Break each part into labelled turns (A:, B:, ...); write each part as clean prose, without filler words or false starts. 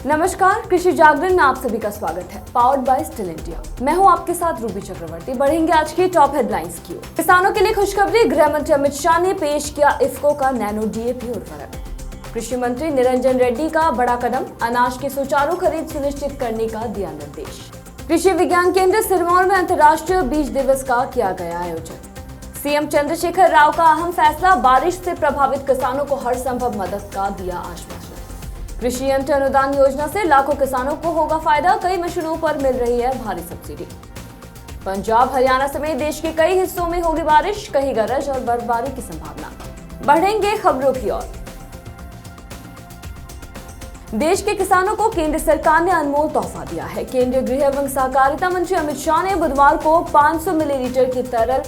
A: नमस्कार, कृषि जागरण में आप सभी का स्वागत है। Powered by still India. मैं हूं आपके साथ रूबी चक्रवर्ती। बढ़ेंगे आज की टॉप हेडलाइंस की ओर। किसानों के लिए खुशखबरी, गृह मंत्री अमित शाह ने पेश किया इफ्को का नैनो डीएपी उर्वरक। कृषि मंत्री निरंजन रेड्डी का बड़ा कदम, अनाज की सुचारू खरीद सुनिश्चित करने का दिया निर्देश। कृषि विज्ञान केंद्र सिरमौर में अंतर्राष्ट्रीय बीज दिवस का किया गया आयोजन। सीएम चंद्रशेखर राव का अहम फैसला, बारिश से प्रभावित किसानों को हर संभव मदद का दिया आश्वासन। कृषि यंत्र अनुदान योजना से लाखों किसानों को होगा फायदा, कई मशीनों पर मिल रही है भारी सब्सिडी। पंजाब हरियाणा समेत देश के कई हिस्सों में होगी बारिश, कहीं गरज और बर्फबारी की संभावना। बढ़ेंगे खबरों की ओर। देश के किसानों को केंद्र सरकार ने अनमोल तोहफा दिया है। केंद्रीय गृह एवं सहकारिता मंत्री अमित शाह ने बुधवार को 500 मिलीलीटर की तरल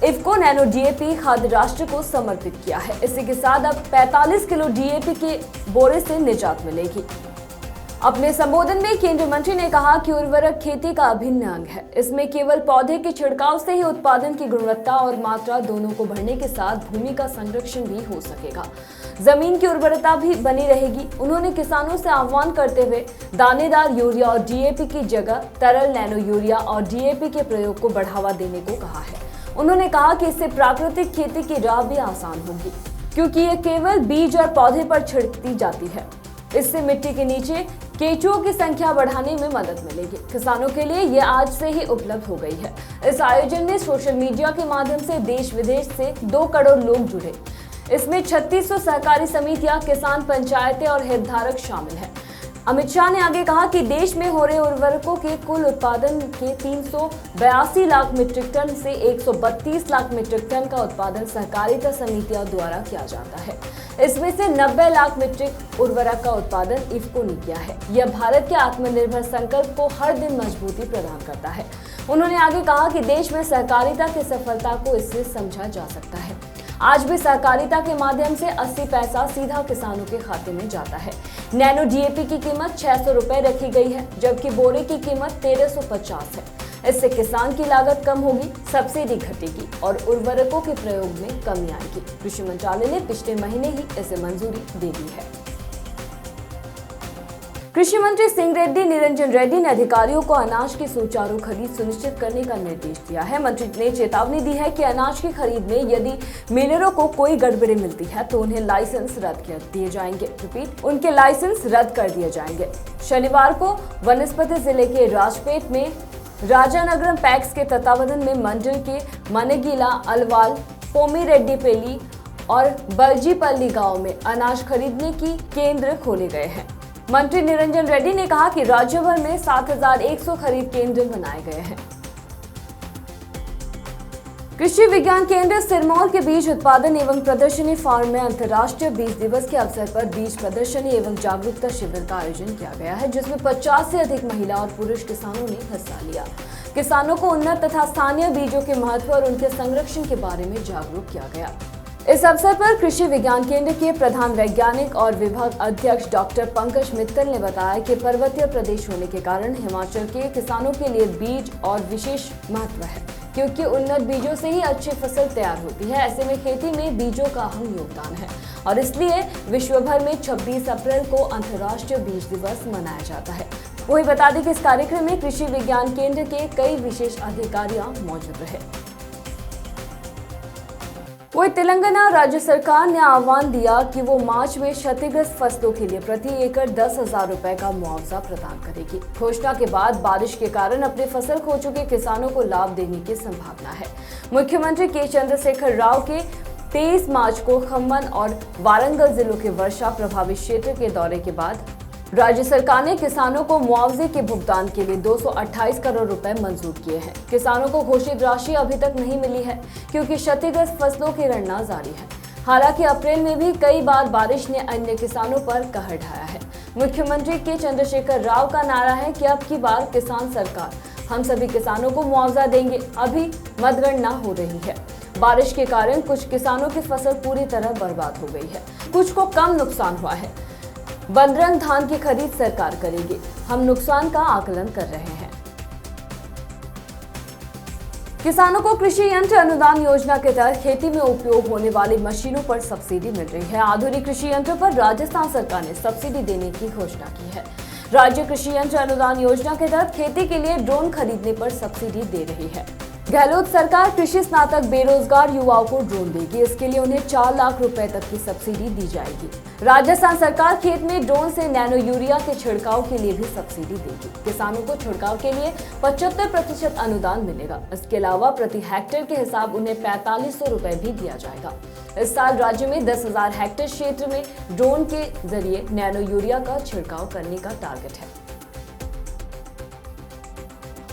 A: इफ्को नैनो डीएपी खाद्य राष्ट्र को समर्पित किया है। इसी के साथ अब 45 किलो डीएपी के बोरे से निजात मिलेगी। अपने संबोधन में केंद्रीय मंत्री ने कहा कि उर्वरक खेती का अभिन्न अंग है। इसमें केवल पौधे के छिड़काव से ही उत्पादन की गुणवत्ता और मात्रा दोनों को बढ़ने के साथ भूमि का संरक्षण भी हो सकेगा, जमीन की उर्वरता भी बनी रहेगी। उन्होंने किसानों से आह्वान करते हुए दानेदार यूरिया और डीएपी की जगह तरल नैनो यूरिया और डीएपी के प्रयोग को बढ़ावा देने को कहा है। उन्होंने कहा कि इससे प्राकृतिक खेती की राह भी आसान होगी, क्योंकि ये केवल बीज और पौधे पर छिड़कती जाती है। इससे मिट्टी के नीचे केंचुओं की संख्या बढ़ाने में मदद मिलेगी। किसानों के लिए ये आज से ही उपलब्ध हो गई है। इस आयोजन में सोशल मीडिया के माध्यम से देश विदेश से 2 करोड़ लोग जुड़े। इसमें 3600 सहकारी समितियां, किसान पंचायतें और हितधारक शामिल हैं। अमित शाह ने आगे कहा कि देश में हो रहे उर्वरकों के कुल उत्पादन के 382 लाख मीट्रिक टन से 132 लाख मीट्रिक टन का उत्पादन सहकारिता समितियों द्वारा किया जाता है। इसमें से 90 लाख मीट्रिक उर्वरक का उत्पादन इफ्को ने किया है। यह भारत के आत्मनिर्भर संकल्प को हर दिन मजबूती प्रदान करता है। उन्होंने आगे कहा कि देश में सहकारिता की सफलता को इससे समझा जा सकता है। आज भी सहकारिता के माध्यम से 80 पैसा सीधा किसानों के खाते में जाता है। नैनो डीएपी की कीमत 600 रुपए रखी गई है, जबकि बोरे की कीमत 1350 है। इससे किसान की लागत कम होगी, सब्सिडी घटेगी और उर्वरकों के प्रयोग में कमी आएगी। कृषि मंत्रालय ने पिछले महीने ही इसे मंजूरी दे दी है। कृषि मंत्री सिंह निरंजन रेड्डी ने अधिकारियों को अनाज की सुचारू खरीद सुनिश्चित करने का निर्देश दिया है। मंत्री ने चेतावनी दी है कि अनाज की खरीद में यदि मिलरों को कोई गड़बड़ी मिलती है तो उन्हें लाइसेंस रद्द कर दिए जाएंगे। उनके लाइसेंस रद्द कर दिए जाएंगे। शनिवार को वनस्पति जिले के राजपेट में राजानगरम पैक्स के तत्वावधान में मंडल के मनगीला, अलवाल, पोमीरेड्डीपेली और बर्जीपल्ली गाँव में अनाज खरीदने की केंद्र खोले गए हैं। मंत्री निरंजन रेड्डी ने कहा कि राज्य भर में 7100 खरीद केंद्र बनाए गए हैं। कृषि विज्ञान केंद्र सिरमौर के बीज उत्पादन एवं प्रदर्शनी फार्म में अंतर्राष्ट्रीय बीज दिवस के अवसर पर बीज प्रदर्शनी एवं जागरूकता शिविर का आयोजन किया गया है, जिसमें 50 से अधिक महिला और पुरुष किसानों ने हिस्सा लिया। किसानों को उन्नत तथा स्थानीय बीजों के महत्व और उनके संरक्षण के बारे में जागरूक किया गया। इस अवसर पर कृषि विज्ञान केंद्र के प्रधान वैज्ञानिक और विभाग अध्यक्ष डॉक्टर पंकज मित्तल ने बताया कि पर्वतीय प्रदेश होने के कारण हिमाचल के किसानों के लिए बीज और विशेष महत्व है, क्योंकि उन्नत बीजों से ही अच्छी फसल तैयार होती है। ऐसे में खेती में बीजों का अहम योगदान है और इसलिए विश्व भर में 26 अप्रैल को अंतर्राष्ट्रीय बीज दिवस मनाया जाता है। वही बता दें कि इस कार्यक्रम में कृषि विज्ञान केंद्र के कई विशेष अधिकारियां मौजूद रहे। वही तेलंगाना राज्य सरकार ने आह्वान दिया कि वो मार्च में क्षतिग्रस्त फसलों के लिए प्रति एकड़ 10,000 रुपए का मुआवजा प्रदान करेगी। घोषणा के बाद बारिश के कारण अपनी फसल खो चुके किसानों को लाभ देने की संभावना है। मुख्यमंत्री के चंद्रशेखर राव के 23 मार्च को खम्मन और वारंगल जिलों के वर्षा प्रभावित क्षेत्र के दौरे के बाद राज्य सरकार ने किसानों को मुआवजे के भुगतान के लिए 228 करोड़ रुपए मंजूर किए हैं। किसानों को घोषित राशि अभी तक नहीं मिली है, क्योंकि क्षतिग्रस्त फसलों की गणना जारी है। हालांकि अप्रैल में भी कई बार बारिश ने अन्य किसानों पर कहर ढाया है। मुख्यमंत्री के चंद्रशेखर राव का नारा है कि अब की बार किसान सरकार, हम सभी किसानों को मुआवजा देंगे। अभी मतगणना हो रही है। बारिश के कारण कुछ किसानों की फसल पूरी तरह बर्बाद हो गई है, कुछ को कम नुकसान हुआ है। बंदरंग धान की खरीद सरकार करेगी। हम नुकसान का आकलन कर रहे हैं। किसानों को कृषि यंत्र अनुदान योजना के तहत खेती में उपयोग होने वाली मशीनों पर सब्सिडी मिल रही है। आधुनिक कृषि यंत्र पर राजस्थान सरकार ने सब्सिडी देने की घोषणा की है। राज्य कृषि यंत्र अनुदान योजना के तहत खेती के लिए ड्रोन खरीदने पर सब्सिडी दे रही है। गहलोत सरकार कृषि स्नातक बेरोजगार युवाओं को ड्रोन देगी। इसके लिए उन्हें 4 लाख रुपए तक की सब्सिडी दी जाएगी। राजस्थान सरकार खेत में ड्रोन से नैनो यूरिया के छिड़काव के लिए भी सब्सिडी देगी। किसानों को छिड़काव के लिए 75% अनुदान मिलेगा। इसके अलावा प्रति हेक्टेयर के हिसाब उन्हें 4500 रुपए भी दिया जाएगा। इस साल राज्य में 10,000 हेक्टेयर क्षेत्र में ड्रोन के जरिए नैनो यूरिया का छिड़काव करने का टारगेट है।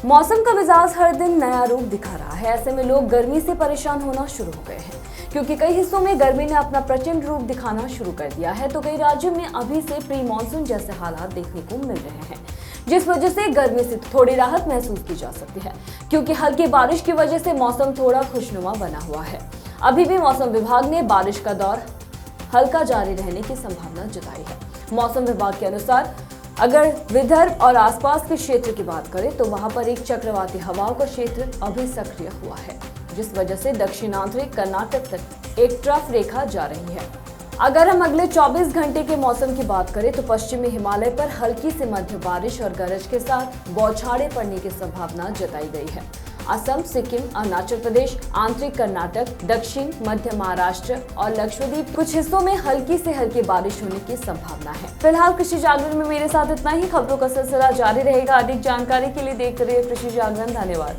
A: मौसम का मिजाज हर दिन नया रूप दिखा रहा है। ऐसे में लोग गर्मी से परेशान होना शुरू हो गए हैं, क्योंकि कई हिस्सों में गर्मी ने अपना प्रचंड रूप दिखाना शुरू कर दिया है, तो कई राज्यों में अभी से प्री मानसून जैसे हालात देखने को मिल रहे हैं, जिस वजह से गर्मी से थोड़ी राहत महसूस की जा सकती है, क्योंकि हल्की बारिश की वजह से मौसम थोड़ा खुशनुमा बना हुआ है। अभी भी मौसम विभाग ने बारिश का दौर हल्का जारी रहने की संभावना जताई है। मौसम विभाग के अनुसार अगर विदर्भ और आसपास के क्षेत्र की बात करें तो वहां पर एक चक्रवाती हवाओं का क्षेत्र अभी सक्रिय हुआ है, जिस वजह से दक्षिणांतरिक कर्नाटक तक एक ट्रफ रेखा जा रही है। अगर हम अगले 24 घंटे के मौसम की बात करें तो पश्चिमी हिमालय पर हल्की से मध्य बारिश और गरज के साथ बौछारें पड़ने की संभावना जताई गई है। असम, सिक्किम, अरुणाचल प्रदेश, आंतरिक कर्नाटक, दक्षिण मध्य महाराष्ट्र और लक्षद्वीप कुछ हिस्सों में हल्की से हल्की बारिश होने की संभावना है। फिलहाल कृषि जागरण में मेरे साथ इतना ही। खबरों का सिलसिला जारी रहेगा। अधिक जानकारी के लिए देखते रहिए कृषि जागरण। धन्यवाद।